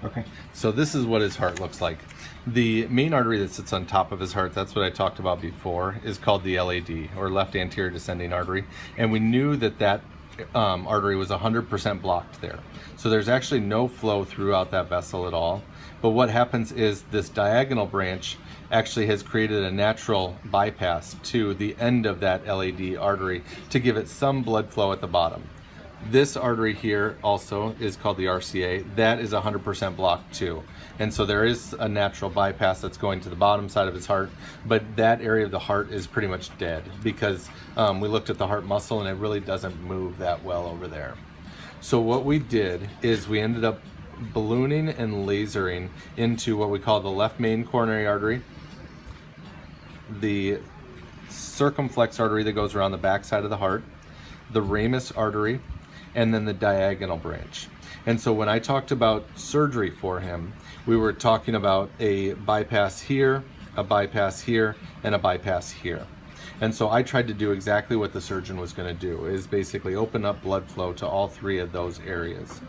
Okay. So this is what his heart looks like. The main artery that sits on top of his heart, that's what I talked about before, is called the LAD, or left anterior descending artery. And we knew that that artery was 100% blocked there. So there's actually no flow throughout that vessel at all. But what happens is this diagonal branch actually has created a natural bypass to the end of that LAD artery to give it some blood flow at the bottom. This artery here also is called the RCA. That is 100% blocked too. And so there is a natural bypass that's going to the bottom side of his heart, but that area of the heart is pretty much dead because we looked at the heart muscle and it really doesn't move that well over there. So what we did is we ended up ballooning and lasering into what we call the left main coronary artery, the circumflex artery that goes around the back side of the heart, the ramus artery, and then the diagonal branch. And so when I talked about surgery for him, we were talking about a bypass here, a bypass here, and a bypass here. And so I tried to do exactly what the surgeon was going to do, is basically open up blood flow to all three of those areas.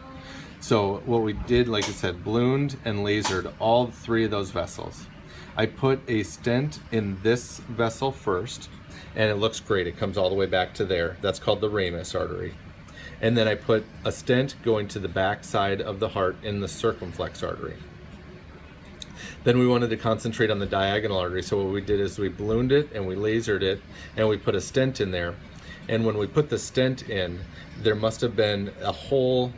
So what we did, like I said, ballooned and lasered all three of those vessels. I put a stent in this vessel first, and it looks great. It comes all the way back to there. That's called the ramus artery. And then I put a stent going to the back side of the heart in the circumflex artery. Then we wanted to concentrate on the diagonal artery, so what we did is we ballooned it and we lasered it and we put a stent in there. And when we put the stent in, there must have been a hole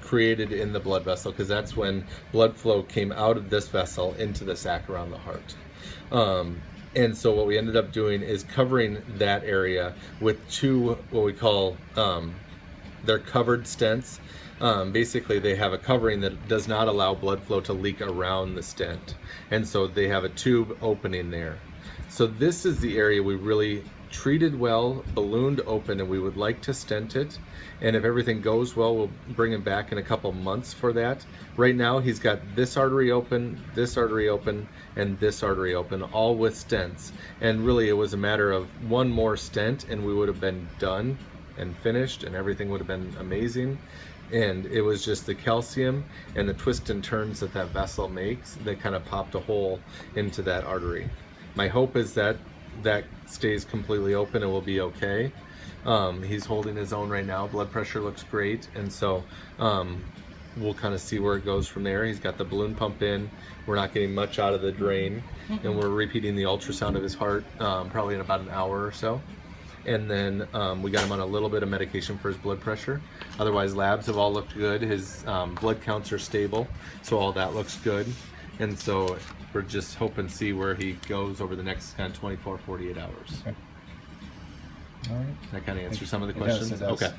created in the blood vessel, because that's when blood flow came out of this vessel into the sac around the heart. And so what we ended up doing is covering that area with two, what we call, they're covered stents. Basically, they have a covering that does not allow blood flow to leak around the stent. And so they have a tube opening there. So this is the area we really treated well, ballooned open, and we would like to stent it. And if everything goes well, we'll bring him back in a couple months for that. Right now, he's got this artery open, and this artery open, all with stents. And really, it was a matter of one more stent, and we would have been done and finished, and everything would have been amazing. And it was just the calcium and the twists and turns that that vessel makes that kind of popped a hole into that artery. My hope is that that stays completely open and will be okay. He's holding his own right now. Blood pressure looks great, and so we'll kind of see where it goes from there. He's got the balloon pump in. We're not getting much out of the drain, and we're repeating the ultrasound of his heart probably in about an hour or so. And then we got him on a little bit of medication for his blood pressure. Otherwise, labs have all looked good. His blood counts are stable, so all that looks good. And so we're just hoping to see where he goes over the next kind of 24, 48 hours. Okay. All right. That kind of answers some of the It does, questions? it does. Okay.